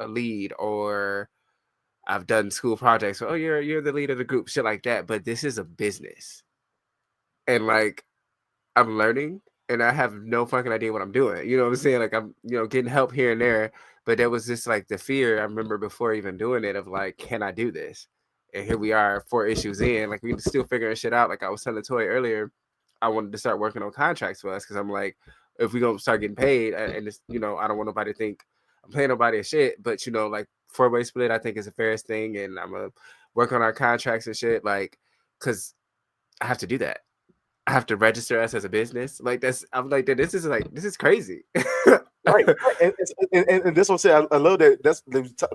lead, or I've done school projects. So, oh, you're the lead of the group, shit like that. But this is a business, and like I'm learning, and I have no fucking idea what I'm doing. You know what I'm saying? Like I'm, getting help here and there. But there was just like the fear I remember before even doing it of like, can I do this? And here we are, 4 issues in, like we still figuring shit out. Like I was telling Toy earlier, I wanted to start working on contracts for us because I'm like, if we gonna start getting paid, and it's, I don't want nobody to think I'm paying nobody a shit, but like 4-way split, I think is the fairest thing, and I'm gonna work on our contracts and shit, like, because I have to do that. I have to register us as a business. Like I'm like, this is crazy. Right. And this one said, I love that. That's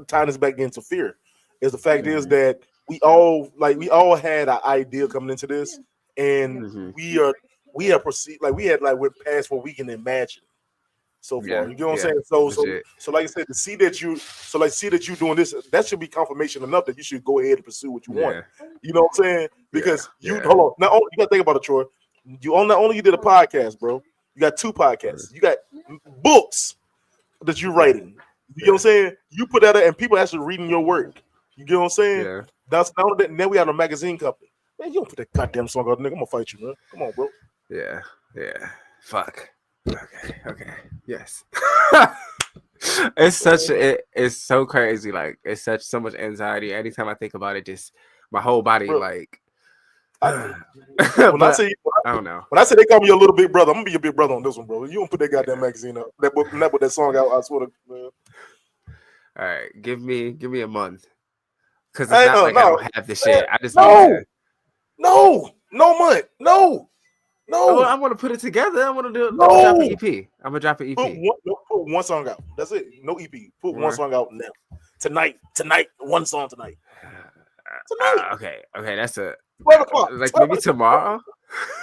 tying us back into fear. Is the fact is that we all had an idea coming into this, and we are proceed like we had like we're past what we can imagine so far. Yeah, You know what yeah, I'm saying? legit. So like I said, to see that you doing this, that should be confirmation enough that you should go ahead and pursue what you want. You know what I'm saying? Because hold on. Not only you gotta think about it, Troy. Not only you did a podcast, bro. You got 2 podcasts. You got books that you're writing. You know what I'm saying? You put that out and people actually reading your work. You get what I'm saying? Yeah. That's not only that. And then we have a magazine company. Man, you don't put that goddamn song out, nigga. I'm gonna fight you, man. Come on, bro. Yeah. Fuck. Okay. Yes. It's so crazy. Like it's so much anxiety. Anytime I think about it, just my whole body, bro, like. I don't know. When I say they call me your little big brother, I'm gonna be your big brother on this one, bro. You don't put that goddamn magazine up. That put that song out. I swear to man. All right, give me a month, because it's not like I don't have this shit. I just no month, no. I want to put it together. I want to do. No. Drop an EP. I'm gonna drop an EP. Put one song out. That's it. No EP. Put one song out now. Tonight. One song tonight. Okay. That's a 12 o'clock. Like 12 maybe tomorrow.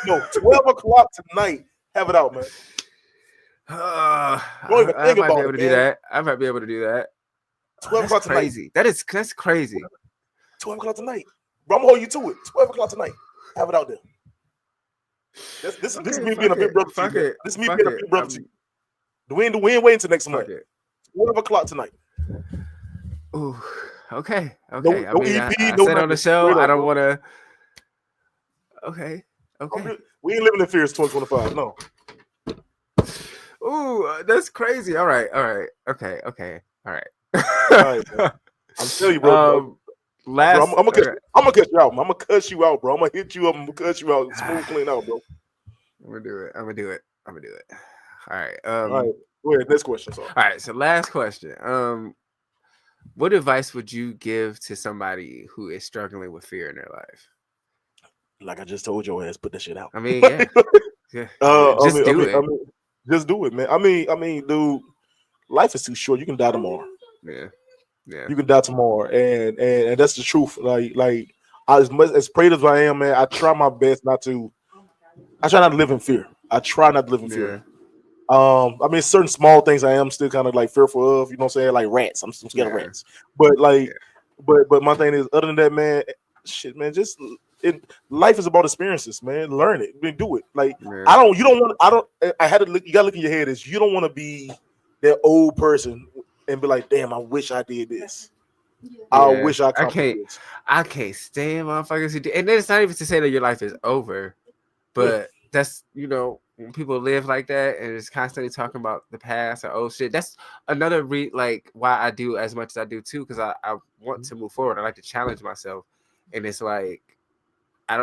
No, 12 o'clock tonight. Have it out, man. Don't even think about it. I might be able to do that. 12 o'clock tonight. Crazy. That's crazy. 12 o'clock tonight. Bro, I'm gonna hold you to it. 12 o'clock tonight. Have it out there. This Okay, is me fuck being a big it. brother to Fuck you. Man. it. This is me Fuck being a it. big brother to you. We ain't waiting until next Fuck month. it. 12 o'clock tonight. Ooh. Okay. No, Okay. I no mean, EP, I no said on the nothing. show, Straight I up, don't bro. want to. Okay. Okay. We ain't living in fear. It's 2025. No. Ooh, that's crazy. All right. All right. Okay. Okay. All right. All right, bro. I'm telling you, bro. Last. Bro, I'm gonna cut you out. I'm gonna cuss you out, bro. I'm gonna hit you up. I'm gonna cuss you out. Smooth, clean out, bro. I'm gonna do it. I'm gonna do it. I'm gonna do it. All right. All right. Go ahead. Next question. Sorry. All right. So last question. What advice would you give to somebody who is struggling with fear in their life? Like I just told your ass, put that shit out. I mean, yeah. Yeah. Just do it. Just do it, man. I mean, dude, life is too short. You can die tomorrow. Yeah. Yeah. You can die tomorrow, and that's the truth. Like as much as prayed as I am, man, I try my best not to. I try not to live in fear. I try not to live in fear. I mean, certain small things I am still kind of like fearful of. You know what I'm saying? Like rats. I'm scared of rats. But like, but my thing is, other than that, man, shit, man, just life is about experiences, man. Learn it, I mean, do it. Like I had to look. You gotta look in your head. Is you don't want to be that old person and be like, damn, I wish I did this. Yeah. I wish I can't. I can't stand motherfuckers who do. And then it's not even to say that your life is over, but that's when people live like that and it's constantly talking about the past or old shit. That's another like why I do as much as I do too, because I want to move forward. I like to challenge myself, and it's like I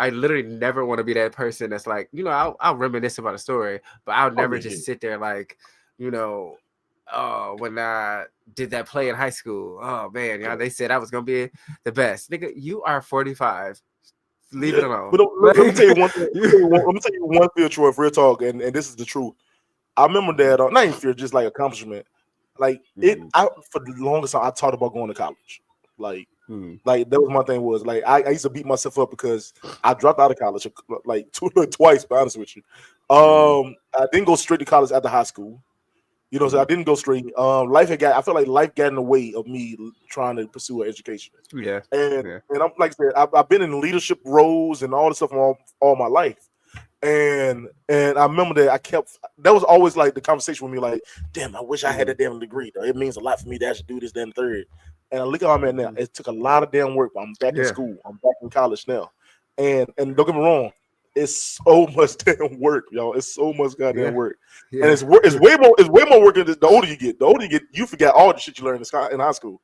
literally never want to be that person that's like I'll reminisce about a story, but I'll never just sit there like oh, when I did that play in high school, oh man, they said I was gonna be the best. Nigga, you are 45. Leave it alone. But let me tell you one thing. Let me tell you one fear, Troy, real talk, and this is the truth. I remember that not even fear, just like accomplishment. Like for the longest time I thought about going to college. Like that was my thing was like I used to beat myself up because I dropped out of college like twice, to be honest with you. I didn't go straight to college after high school. So I didn't go straight. I felt like life got in the way of me trying to pursue an education. Yeah. And I'm like I said, I've been in leadership roles and all this stuff all my life. And I remember that that was always like the conversation with me, like, damn, I wish I had a damn degree. Though. It means a lot for me to actually do this, then third. And I look at I'm at now. It took a lot of damn work, but I'm back in school. I'm back in college now. And don't get me wrong, it's so much damn work, y'all. It's so much goddamn work. Yeah. And it's way more work than the older you get. The older you get, you forget all the shit you learned in high school.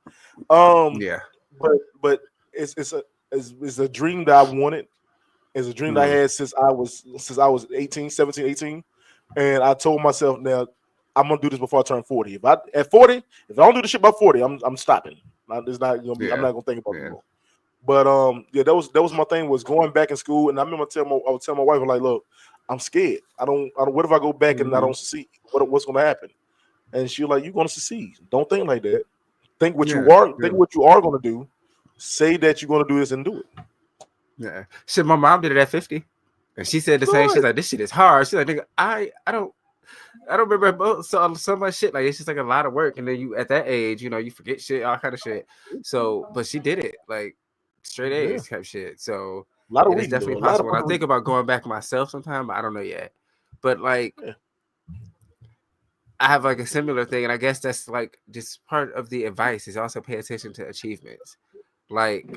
But it's a dream that I wanted. It's a dream that I had since I was 17, 18. And I told myself, now I'm gonna do this before I turn 40. If I don't do this shit by 40, I'm stopping. It's not gonna be. I'm not gonna think about it anymore. But that was my thing, was going back in school. And I remember I would tell my wife, like, look, I'm scared. I don't what if I go back and I don't succeed? What's gonna happen? And she was like, you're gonna succeed. Don't think like that. Think what you are gonna do. Say that you're gonna do this and do it. Yeah. Shit, my mom did it at 50. And she said the same. She's like, this shit is hard. She's like, nigga, I don't remember so much shit. Like, it's just like a lot of work. And then you at that age, you forget shit, all kind of shit. So, but she did it like straight A's type shit. So it's definitely possible. I think about going back myself sometime, but I don't know yet. But like I have like a similar thing, and I guess that's like just part of the advice is also pay attention to achievements. Like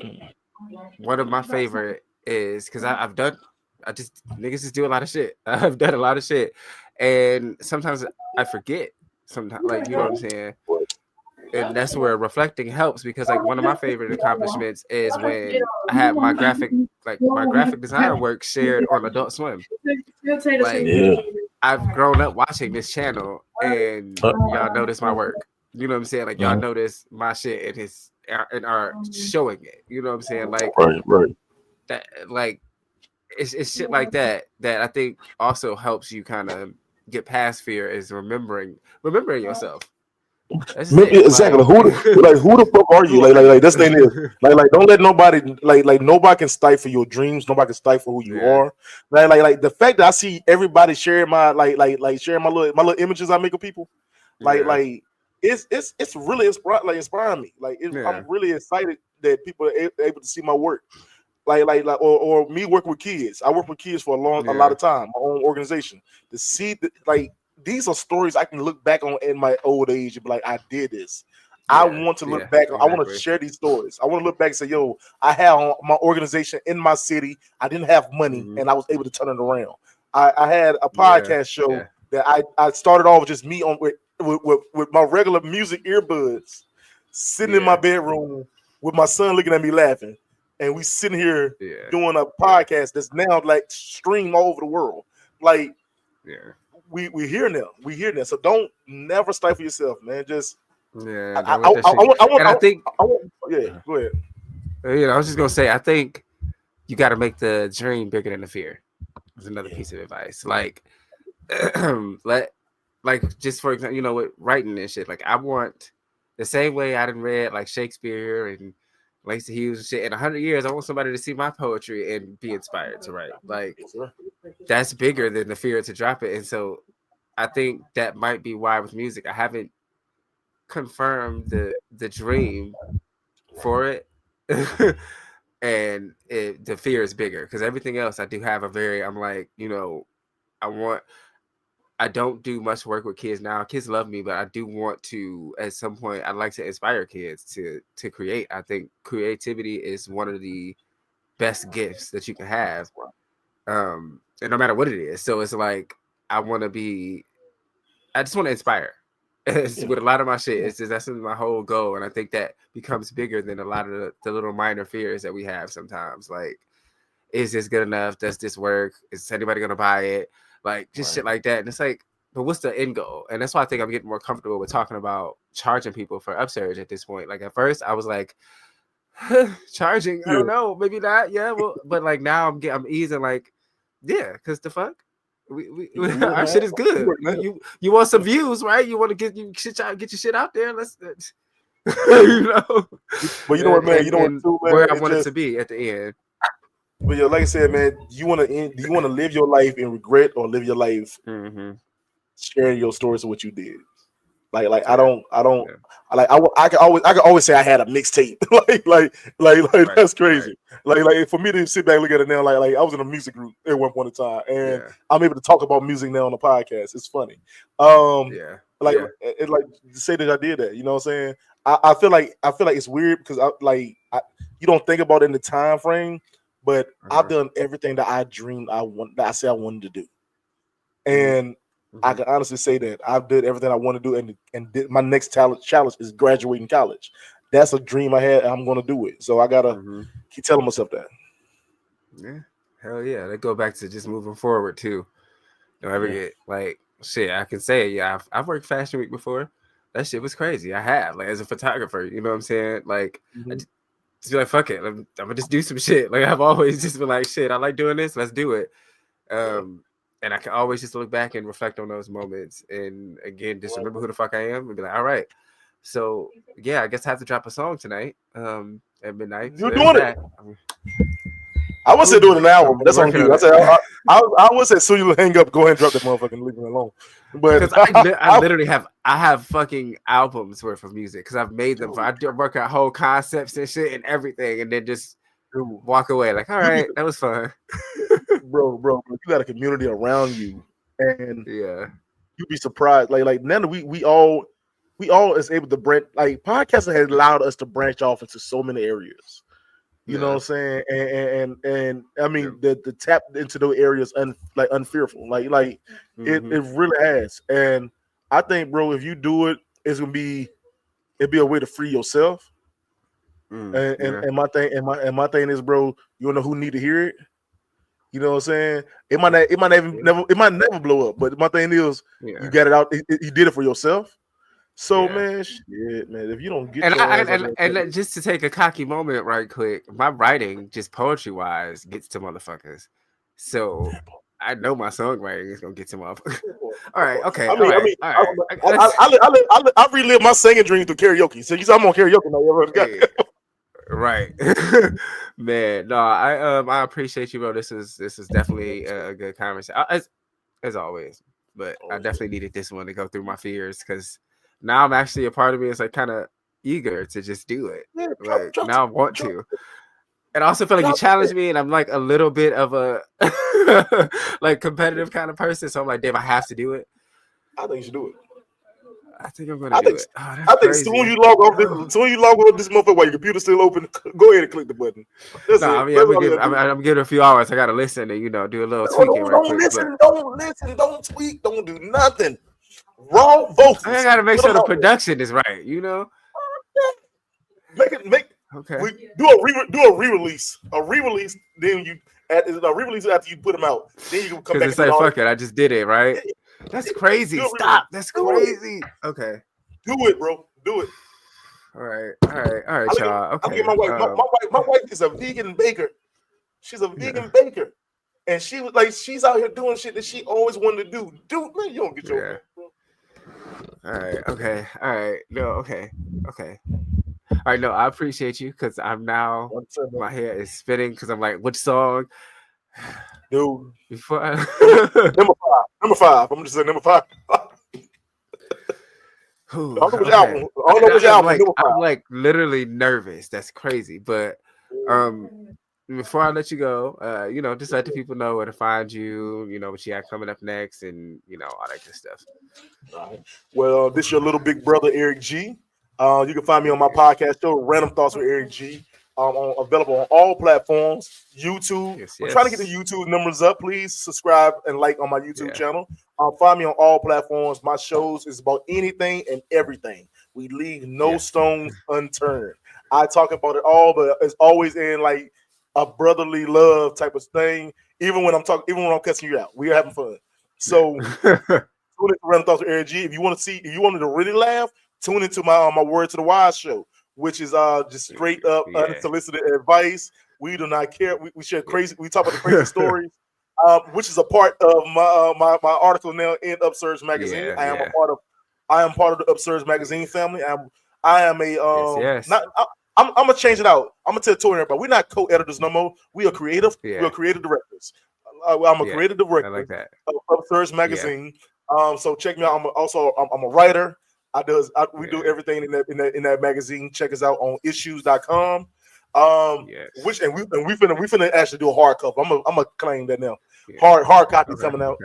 one of my favorite is because niggas just do a lot of shit. I've done a lot of shit, and sometimes I forget. Sometimes, like you know what I'm saying, and that's where reflecting helps. Because like one of my favorite accomplishments is when I had my graphic design work shared on Adult Swim. Like I've grown up watching this channel, and y'all notice my work. You know what I'm saying? Like y'all notice my shit and are showing it. You know what I'm saying? Like right. That like it's shit like that I think also helps you kind of get past fear, is remembering yourself. Exactly. Who the fuck are you? Like this thing is like don't let nobody like nobody can stifle your dreams. Nobody can stifle who you are. Like the fact that I see everybody sharing my sharing my little images I make of people. Like it's really inspiring me. Like I'm really excited that people are able to see my work. or me working with kids. I work with kids for a lot of time. My own organization. To see like these are stories I can look back on in my old age and be like, I did this. I want to look back. Exactly. I want to share these stories. I want to look back and say, yo, I had my organization in my city. I didn't have money, and I was able to turn it around. I had a podcast show that I started off with just me on with my regular music earbuds, sitting in my bedroom with my son looking at me laughing, and we sitting here doing a podcast that's now like streamed all over the world. Like, we hear now. We hear now. So don't never stifle yourself, man. Just I think go ahead. I was just gonna say, I think you got to make the dream bigger than the fear. Is another piece of advice. Like, just for example, with writing and shit. Like, I want the same way I done read like Shakespeare and Langston Hughes and shit. In 100 years, I want somebody to see my poetry and be inspired to write. Like, that's bigger than the fear to drop it. And so, I think that might be why with music, I haven't confirmed the dream for it. And the fear is bigger because everything else I do have I'm like, I don't do much work with kids now. Kids love me, but I do want to, at some point, I'd like to inspire kids to create. I think creativity is one of the best gifts that you can have. And no matter what it is. So it's like, I just want to inspire. With a lot of my shit, that's my whole goal, and I think that becomes bigger than a lot of the little minor fears that we have sometimes. Like, is this good enough? Does this work? Is anybody gonna buy it? Like, just shit like that. And it's like, but what's the end goal? And that's why I think I'm getting more comfortable with talking about charging people for Upsurge at this point. Like, at first, I was like, charging? I don't know, maybe not. Yeah, well, but like now I'm easing. Like, because the fuck. Our shit is good. You want some views, right? You want to get your shit out there. Let's But you know what, man? Where I want it to be at the end. But like I said, man, do you want to live your life in regret or live your life sharing your stories of what you did? Like I can always say I had a mixtape. like that's crazy. Right. Like for me to sit back and look at it now, like I was in a music group at one point in time, and I'm able to talk about music now on the podcast. It's funny. It like to say that I did that. You know what I'm saying? I feel like it's weird because you don't think about it in the time frame, but I've done everything that I dreamed I said I wanted to do, and I can honestly say that I've did everything I want to do, and my next challenge is graduating college. That's a dream I had, and I'm going to do it. So I gotta keep telling myself that. Yeah, hell yeah. They go back to just moving forward too. Don't ever get like shit. I can say, I've worked Fashion Week before. That shit was crazy. I have, like, as a photographer. You know what I'm saying? Like, I just be like, fuck it. I'm gonna just do some shit. Like, I've always just been like, shit. I like doing this. Let's do it. And I can always just look back and reflect on those moments. And again, just remember who the fuck I am and be like, all right. So, I guess I have to drop a song tonight at midnight. You're doing it. I would say do it an hour, but that's on you. I would say soon you hang up, go ahead and drop that motherfucker and leave me alone. But I literally have fucking albums worth of music because I've made them. I work out whole concepts and shit and everything, and then just walk away like, all right, that was fun. Bro, you got a community around you, and you'd be surprised. Like now that we all is able to branch. Like, podcasting has allowed us to branch off into so many areas. You know what I'm saying? And I mean the tap into those areas unfearful. Like it really has. And I think, bro, if you do it, it'd be a way to free yourself. And my thing is, bro, you wanna know who need to hear it? You know what I'm saying? It might never blow up, but my thing is, you got it out. You did it for yourself. So man, shit, man. If you don't get and just to take a cocky moment, right quick, my writing, just poetry wise, gets to motherfuckers. So I know my songwriting is gonna get to motherfuckers. All right, okay. I relive my singing dream through karaoke. So I'm on karaoke now. Right. Man, no, I appreciate you, bro. This is definitely a good conversation as always. But I definitely needed this one to go through my fears because now I'm actually a part of me is like kind of eager to just do it. Now I want to. And I also feel like you challenged me, and I'm like a little bit of a like competitive kind of person. So I'm like, damn, I have to do it. I think you should do it. I think I'm gonna do it. Oh, I think crazy. soon you log off this motherfucker while your computer's still open, go ahead and click the button. No, I mean, I'm giving a few hours. I gotta listen and do a little tweaking. Don't listen, don't tweak, don't do nothing. Raw vocals. I gotta make sure the production is right. Okay. We do a re-release. Then you a re-release after you put them out. Then you can come back and say, fuck it, I just did it, right? That's crazy. Stop. That's crazy. Okay. Do it, bro. Do it. All right, y'all. Okay. I'll get my wife. My wife is a vegan baker. She's a vegan baker. And she was like, she's out here doing shit that she always wanted to do. Dude, man, you don't get your All right, okay. All right. No, okay. All right, no, I appreciate you because I'm now my hair is spinning because I'm like, which song? Dude. Before Number five. I'm just saying number 5. I don't know which album. I'm like literally nervous. That's crazy. But before I let you go, just let the people know where to find you, what you got coming up next and all that good stuff. All right. Well, this is your little big brother, Eric G. You can find me on my podcast show, Random Thoughts with Eric G. Available on all platforms. YouTube. Yes. We're trying to get the YouTube numbers up. Please subscribe and like on my YouTube channel. Find me on all platforms. My shows is about anything and everything. We leave no stones unturned. I talk about it all, but it's always in like a brotherly love type of thing. Even when I'm cussing you out, we're having fun. So tune into Random Thoughts with Eric G. If you wanted to really laugh, tune into my Word to the Wise show, which is just straight up unsolicited advice. We do not care. We share crazy. We talk about the crazy stories, which is a part of my article now in Upsurge magazine. I am part of the Upsurge magazine family. I'm gonna change it out. I'm gonna tell everybody we're not co-editors no more. We are creative. We are creative directors. I'm a creative director. I like that. Of Upsurge magazine. So check me out. I'm a writer. We do everything in that magazine. Check us out on issues.com. We finna actually do a hard cover. I'm gonna claim that now. Hard copy coming out.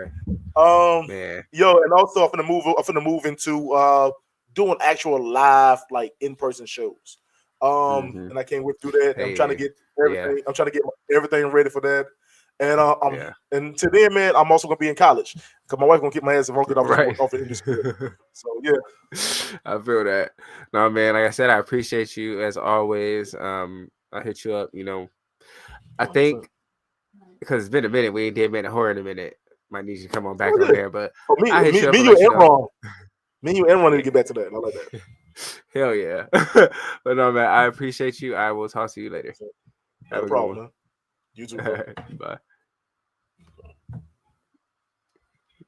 Okay. And also I'm finna move into doing actual live like in-person shows. And I can't wait to do that. I'm trying to get everything. I'm trying to get everything ready for that. And and to then, man, I'm also gonna be in college because my wife gonna keep my ass if I don't get off the industry. So I feel that. No, man, like I said, I appreciate you as always. I hit you up. I think because it's been a minute, we ain't did Minute Horror in a minute. Might need you to come on back on there, but me and you and Ron need to get back to that. I like that. Hell yeah. But no, man, I appreciate you. I will talk to you later. No problem, man. You too. Bye.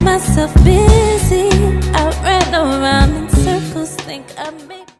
Myself busy, I ran around in circles, think I made